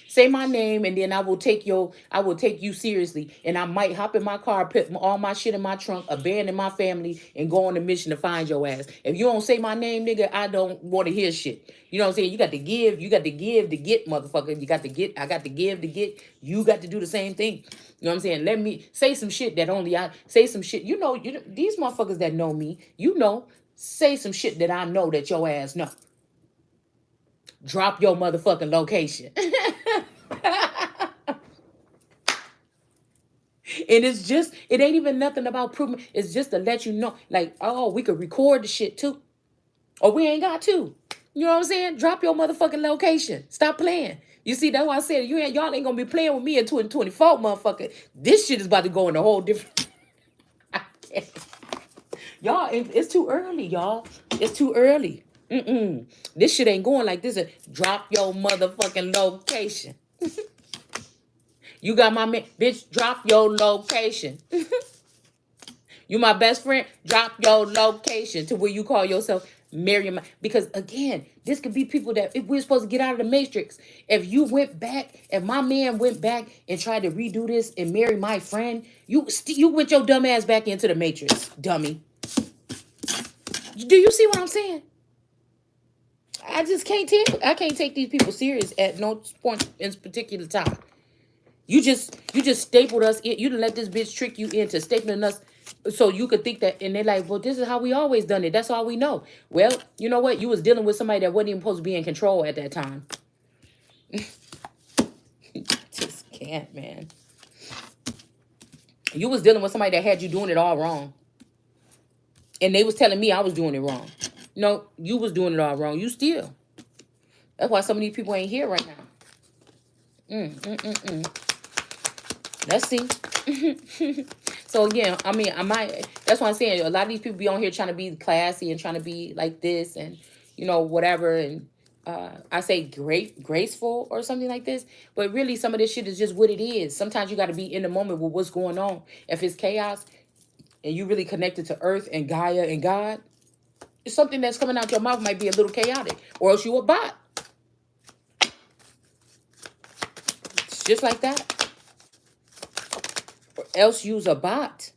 say my name, and then I will take you seriously. And I might hop in my car, put all my shit in my trunk, abandon my family, and go on a mission to find your ass. If you don't say my name, nigga, I don't want to hear shit. You know what I'm saying? You got to give to get, motherfucker. You got to get, I got to give to get. You got to do the same thing. You know what I'm saying? Let me say some shit that only I say some shit. These motherfuckers that know me, say some shit that I know that your ass know. Drop your motherfucking location. And it ain't even nothing about proving. It's just to let you know, like, oh, we could record the shit too. Or we ain't got to. You know what I'm saying? Drop your motherfucking location. Stop playing. You see, that's why I said y'all ain't gonna be playing with me in 2024, motherfucker. This shit is about to go in a whole different. Y'all, it's too early, y'all. It's too early. This shit ain't going like this. Drop your motherfucking location. You got my man, bitch. Drop your location. You my best friend. Drop your location to where you call yourself Miriam. Because again, this could be people that if we're supposed to get out of the matrix. If you went back, if my man went back and tried to redo this and marry my friend, you went your dumb ass back into the matrix, dummy. Do you see what I'm saying? I just can't take. I can't take these people serious at no point in particular time. You just stapled us in. You done let this bitch trick you into stapling us. So you could think that, and they're like, well, this is how we always done it. That's all we know. Well, you know what? You was dealing with somebody that wasn't even supposed to be in control at that time. Just can't, man. You was dealing with somebody that had you doing it all wrong. And they was telling me I was doing it wrong. No, you was doing it all wrong. You still. That's why some of these people ain't here right now. Let's see. So again, I mean, I might. That's why I'm saying a lot of these people be on here trying to be classy and trying to be like this and whatever. And I say great, graceful or something like this. But really, some of this shit is just what it is. Sometimes you got to be in the moment with what's going on. If it's chaos and you really connected to Earth and Gaia and God, something that's coming out your mouth might be a little chaotic, or else you a bot. It's just like that. Or else you's a bot.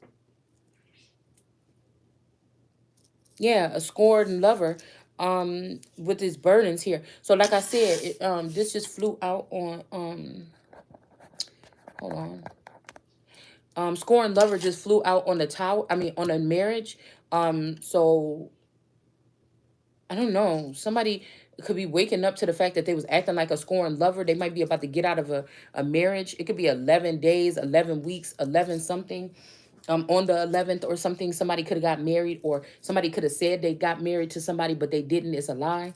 Yeah, a scorned lover with his burdens here. So like I said, this just flew out on hold on. Scorned lover just flew out on the tower. I mean on a marriage. So I don't know. Somebody could be waking up to the fact that they was acting like a scorned lover. They might be about to get out of a marriage. It could be 11 days, 11 weeks, 11 something. On the 11th or something, somebody could have got married, or somebody could have said they got married to somebody, but they didn't. It's a lie.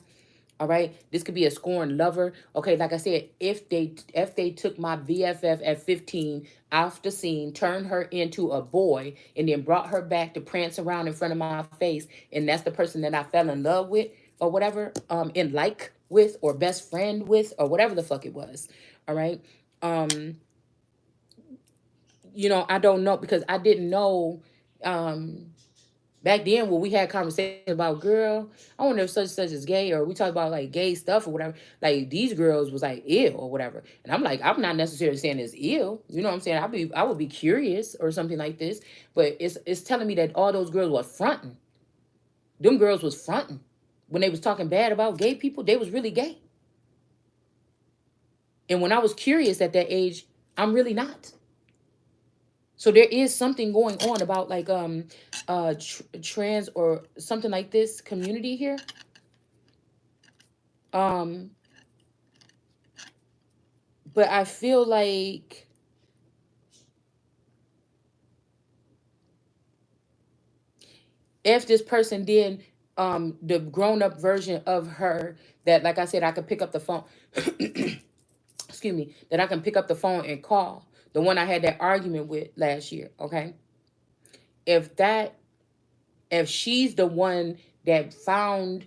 All right. This could be a scorned lover. Okay. Like I said, if they took my VFF at 15 off the scene, turned her into a boy, and then brought her back to prance around in front of my face, and that's the person that I fell in love with or whatever, in like with or best friend with or whatever the fuck it was. All right. I don't know, because I didn't know back then when we had conversations about, girl, I wonder if such and such is gay, or we talked about like gay stuff or whatever. Like these girls was like ill or whatever. And I'm like, I'm not necessarily saying it's ill. You know what I'm saying? I would be curious or something like this. But it's telling me that all those girls were fronting. Them girls was fronting. When they was talking bad about gay people, they was really gay. And when I was curious at that age, I'm really not. So there is something going on about like trans or something like this community here. But I feel like if this person did the grown up version of her, that like I said, I could pick up the phone excuse me, that I can pick up the phone and call, the one I had that argument with last year, okay? If she's the one that found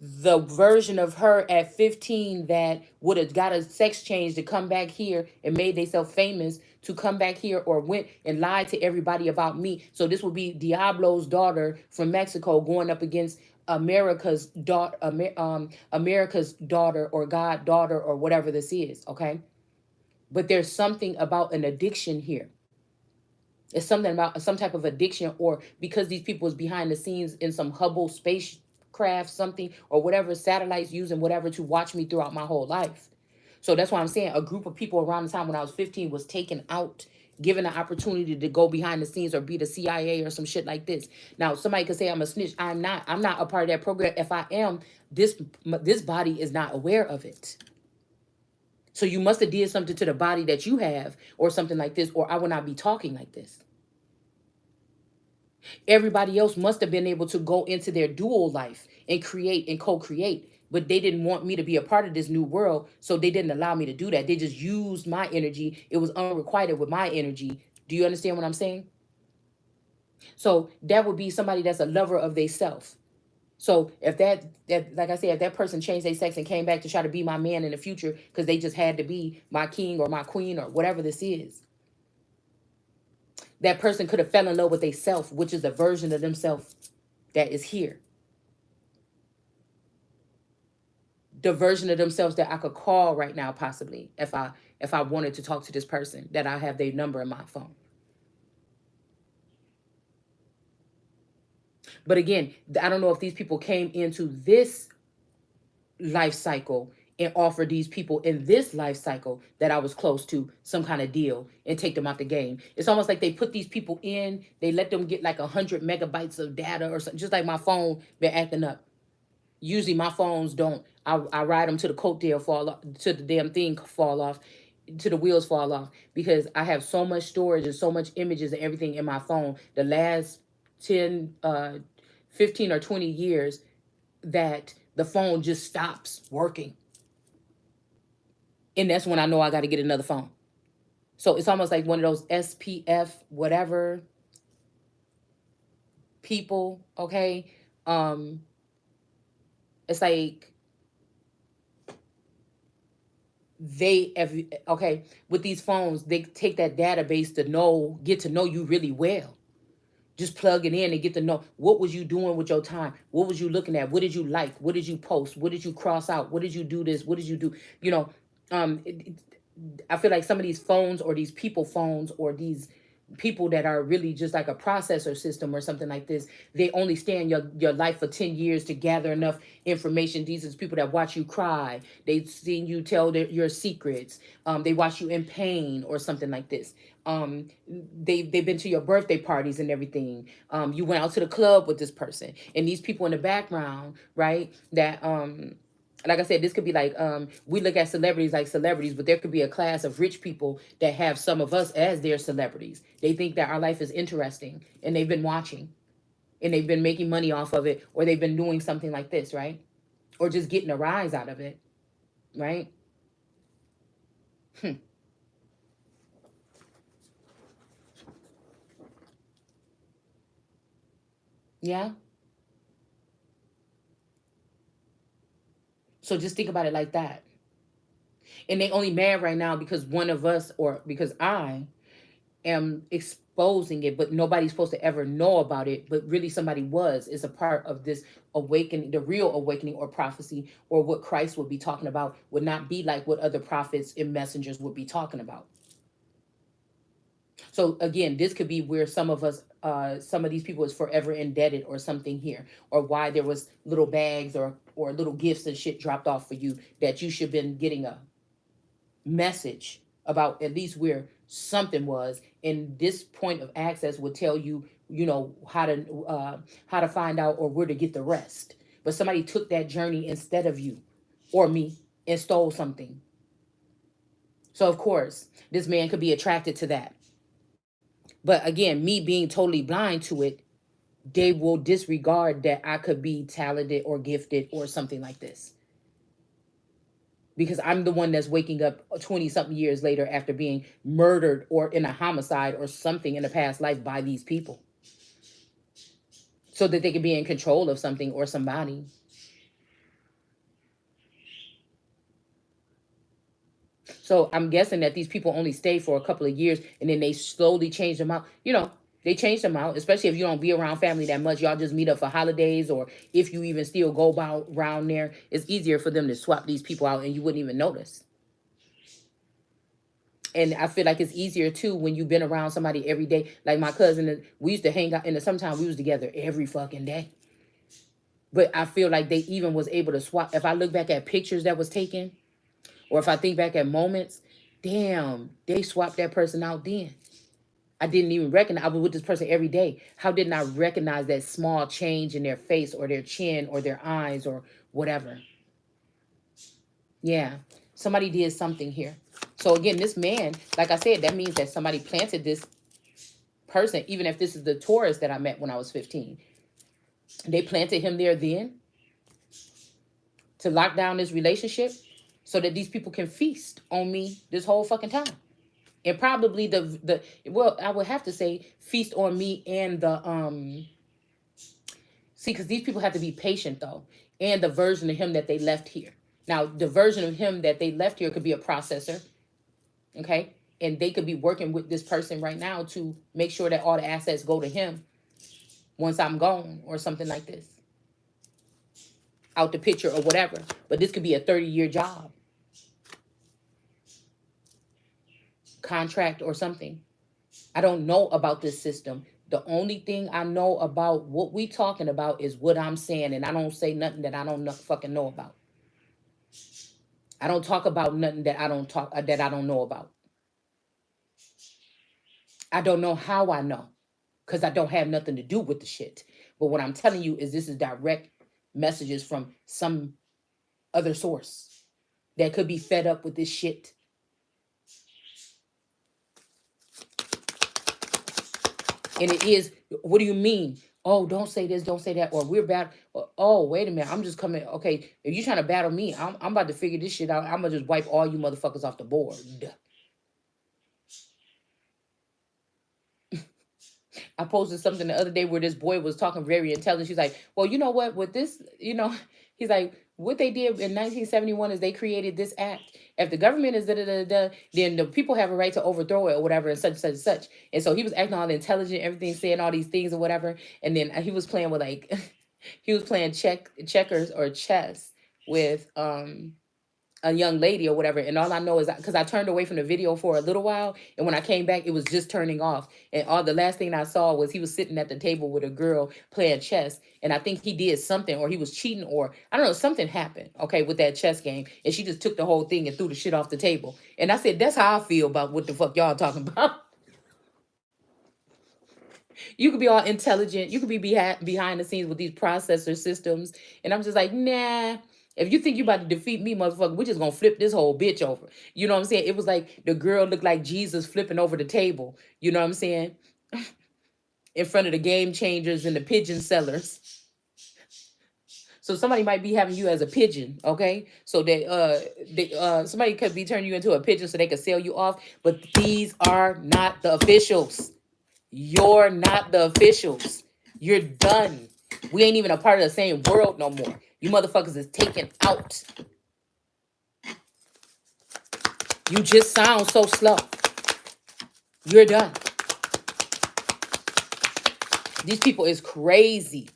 the version of her at 15 that would have got a sex change to come back here and made themselves famous to come back here, or went and lied to everybody about me. So this would be Diablo's daughter from Mexico going up against America's daughter, America's daughter or God daughter or whatever this is, okay? But there's something about an addiction here. It's something about some type of addiction, or because these people is behind the scenes in some Hubble spacecraft, something, or whatever, satellites using whatever to watch me throughout my whole life. So that's why I'm saying a group of people around the time when I was 15 was taken out, given the opportunity to go behind the scenes or be the CIA or some shit like this. Now, somebody could say I'm a snitch. I'm not. I'm not a part of that program. If I am, this body is not aware of it. So you must have did something to the body that you have or something like this, or I would not be talking like this. Everybody else must have been able to go into their dual life and create and co-create, but they didn't want me to be a part of this new world, so they didn't allow me to do that. They just used my energy. It was unrequited with my energy. Do you understand what I'm saying? So that would be somebody that's a lover of they self. So if that like I said, if that person changed their sex and came back to try to be my man in the future because they just had to be my king or my queen or whatever this is, that person could have fell in love with they self, which is a version of themselves that is here. The version of themselves that I could call right now, possibly, if I wanted to talk to this person, that I have their number in my phone. But again, I don't know if these people came into this life cycle and offer these people in this life cycle that I was close to some kind of deal and take them out the game. It's almost like they put these people in, they let them get like 100 megabytes of data or something, just like my phone been acting up. Usually my phones don't. I ride them to the coattail fall off, to the damn thing fall off, to the wheels fall off, because I have so much storage and so much images and everything in my phone. The last 10, 15 or 20 years that the phone just stops working. And that's when I know I got to get another phone. So it's almost like one of those SPF whatever people, okay? Um, it's like okay, with these phones, they take that database to get to know you really well. Just plug it in and get to know what was you doing with your time, what was you looking at, what did you like, what did you post, what did you cross out, what did you do this, what did you do, you know. I feel like some of these phones or these people phones or these people that are really just like a processor system or something like this, they only stay in your life for 10 years to gather enough information. These are people that watch you cry, they've seen you tell your secrets, they watch you in pain or something like this. They've been to your birthday parties and everything. You went out to the club with this person, and these people in the background, right, that like I said, this could be like, we look at celebrities like celebrities, but there could be a class of rich people that have some of us as their celebrities. They think that our life is interesting, and they've been watching, and they've been making money off of it, or they've been doing something like this, right? Or just getting a rise out of it, right? Hmm. Yeah. So just think about it like that. And they only mad right now because one of us, or because I am exposing it, but nobody's supposed to ever know about it, but really somebody was, is a part of this awakening. The real awakening or prophecy, or what Christ would be talking about, would not be like what other prophets and messengers would be talking about. So again, this could be where some of us, some of these people is forever indebted or something here, or why there was little bags or little gifts and shit dropped off for you, that you should have been getting a message about at least where something was. And this point of access would tell you, you know, how to find out, or where to get the rest. But somebody took that journey instead of you or me and stole something. So of course this man could be attracted to that. But again, me being totally blind to it, they will disregard that I could be talented or gifted or something like this, because I'm the one that's waking up 20 something years later after being murdered or in a homicide or something in a past life by these people, so that they can be in control of something or somebody. So I'm guessing that these people only stay for a couple of years, and then they slowly change them out. You know, they change them out, especially if you don't be around family that much. Y'all just meet up for holidays, or if you even still go about around there, it's easier for them to swap these people out and you wouldn't even notice. And I feel like it's easier too when you've been around somebody every day. Like my cousin, we used to hang out in the summertime. We was together every fucking day. But I feel like they even was able to swap. If I look back at pictures that was taken, or if I think back at moments, damn, they swapped that person out then. I didn't even recognize. I was with this person every day. How didn't I recognize that small change in their face or their chin or their eyes or whatever? Yeah, somebody did something here. So again, this man, like I said, that means that somebody planted this person, even if this is the Taurus that I met when I was 15. They planted him there then to lock down this relationship so that these people can feast on me this whole fucking time. And probably the well, I would have to say feast on me and the see, because these people have to be patient though, and the version of him that they left here. Now, the version of him that they left here could be a processor, okay? And they could be working with this person right now to make sure that all the assets go to him once I'm gone or something like this, out the picture or whatever. But this could be a 30-year job, contract or something. I don't know about this system. The only thing I know about what we talking about is what I'm saying, and I don't say nothing that I don't fucking know about. I don't talk about nothing that I don't know about. I don't know how I know because I don't have nothing to do with the shit. But what I'm telling you is this is direct messages from some other source that could be fed up with this shit. And it is, what do you mean? Oh, don't say this, don't say that, or we're bad. Oh, wait a minute. I'm just coming. Okay, if you're trying to battle me, I'm about to figure this shit out. I'm going to just wipe all you motherfuckers off the board. I posted something the other day where this boy was talking very intelligent. She's like, well, you know what? With this, he's like, what they did in 1971 is they created this act. If the government is da da da da, then the people have a right to overthrow it or whatever, and such, such, such. And so he was acting all intelligent, everything, saying all these things or whatever. And then he was playing with like, he was playing checkers or chess with a young lady or whatever. And all I know is because I turned away from the video for a little while, and when I came back it was just turning off, and all the last thing I saw was he was sitting at the table with a girl playing chess, and I think he did something, or he was cheating, or I don't know, something happened, okay, with that chess game, and she just took the whole thing and threw the shit off the table. And I said, that's how I feel about what the fuck y'all talking about. You could be all intelligent. You could be behind the scenes with these processor systems. And I'm just like, nah. If you think you about to defeat me, motherfucker, we're just gonna flip this whole bitch over. You know what I'm saying? It was like the girl looked like Jesus flipping over the table. You know what I'm saying? In front of the game changers and the pigeon sellers. So somebody might be having you as a pigeon, okay? So somebody could be turning you into a pigeon so they could sell you off. But these are not the officials. You're not the officials. You're done. We ain't even a part of the same world no more. You motherfuckers is taken out. You just sound so slow. You're done. These people is crazy.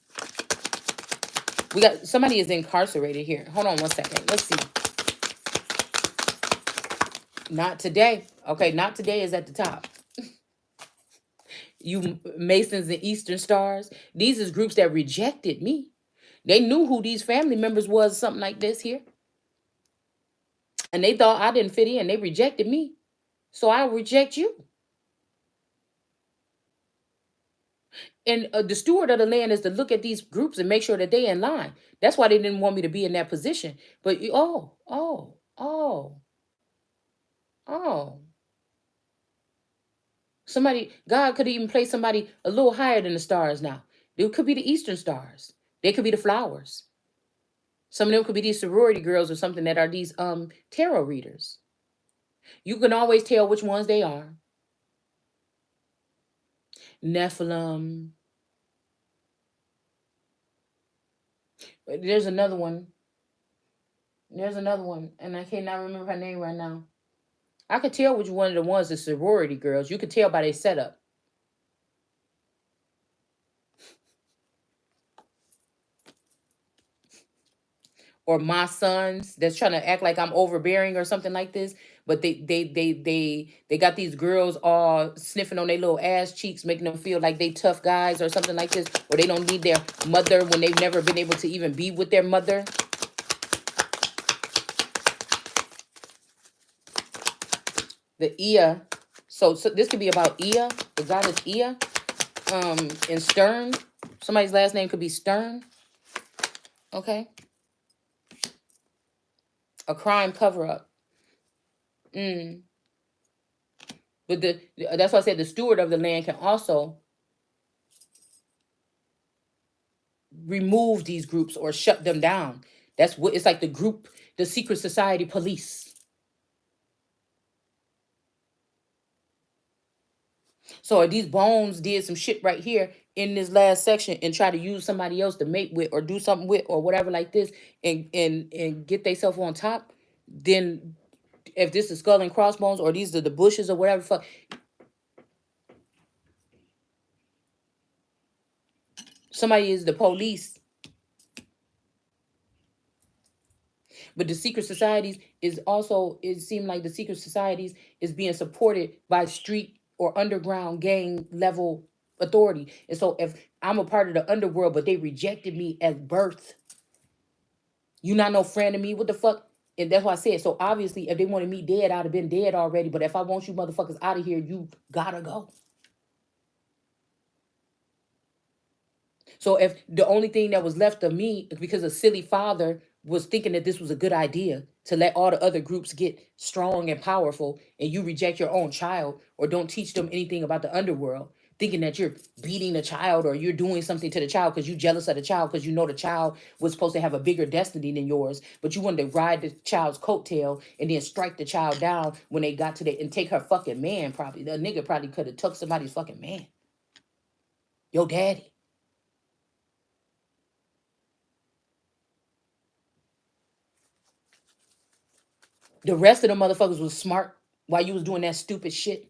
We got somebody is incarcerated here. Hold on one second. Let's see. Not today. Okay, not today is at the top. You Masons and Eastern Stars. These is groups that rejected me. They knew who these family members was, something like this here. And they thought I didn't fit in. They rejected me. So I reject you. And the steward of the land is to look at these groups and make sure that they in line. That's why they didn't want me to be in that position. But oh. Somebody, God could even place somebody a little higher than the stars now. They could be the Eastern Stars. They could be the flowers. Some of them could be these sorority girls or something that are these tarot readers. You can always tell which ones they are. Nephilim. There's another one. And I cannot remember her name right now. I could tell which one of the ones is sorority girls. You could tell by their setup. Or my sons that's trying to act like I'm overbearing or something like this. But they got these girls all sniffing on their little ass cheeks, making them feel like they tough guys or something like this, or they don't need their mother when they've never been able to even be with their mother. The Ea. So this could be about Ea, the goddess Ea. And Stern. Somebody's last name could be Stern. Okay. A crime cover-up. But that's why I said the steward of the land can also remove these groups or shut them down. That's what it's like, the secret society police. So if these bones did some shit right here in this last section and try to use somebody else to mate with or do something with or whatever like this and get themselves on top, then if this is skull and crossbones or these are the bushes or whatever fuck, somebody is the police. But the secret societies is also, it seemed like the secret societies is being supported by street or underground gang level authority. And so if I'm a part of the underworld, but they rejected me at birth, you not no friend of me, what the fuck? And that's why I said, so obviously, if they wanted me dead, I'd have been dead already. But if I want you motherfuckers out of here, you gotta go. So if the only thing that was left of me, because a silly father was thinking that this was a good idea to let all the other groups get strong and powerful, and you reject your own child or don't teach them anything about the underworld, thinking that you're beating the child or you're doing something to the child because you're jealous of the child because you know the child was supposed to have a bigger destiny than yours, but you wanted to ride the child's coattail and then strike the child down when they got to the and take her fucking man. Probably the nigga probably could have took somebody's fucking man, your daddy. The rest of the motherfuckers was smart while you was doing that stupid shit.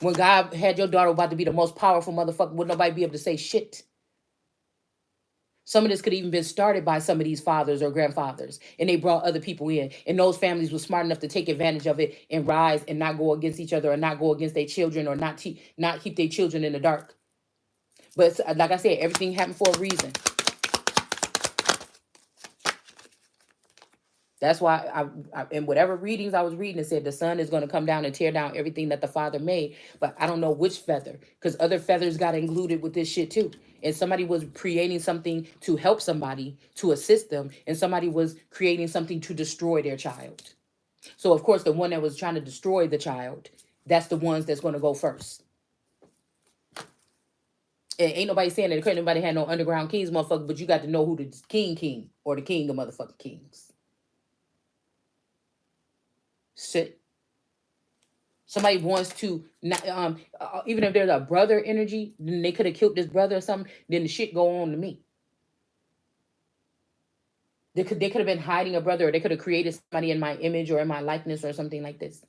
When God had your daughter about to be the most powerful motherfucker, would nobody be able to say shit? Some of this could even been started by some of these fathers or grandfathers, and they brought other people in, and those families were smart enough to take advantage of it and rise and not go against each other or not go against their children or not keep their children in the dark. But like I said, everything happened for a reason. That's why in whatever readings I was reading, it said the son is going to come down and tear down everything that the father made. But I don't know which feather, because other feathers got included with this shit too. And somebody was creating something to help somebody, to assist them, and somebody was creating something to destroy their child. So of course, the one that was trying to destroy the child, that's the ones that's going to go first. And ain't nobody saying that nobody had no underground kings, motherfucker, but you got to know who the king or the king of motherfucking kings. Shit. Somebody wants to not, even if there's a brother energy, then they could have killed this brother or something. Then the shit go on to me. They could have been hiding a brother, or they could have created somebody in my image or in my likeness or something like this.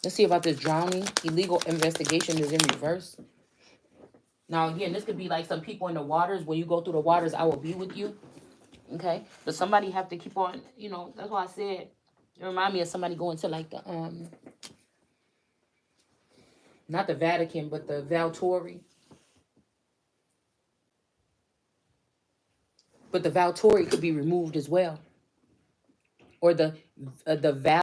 Let's see about this drowning. Illegal investigation is in reverse. Now again, this could be like some people in the waters. When you go through the waters, I will be with you. Okay, but somebody have to keep on. That's why I said it remind me of somebody going to like the not the Vatican, but the Valtori. But the Valtori could be removed as well, or the Val.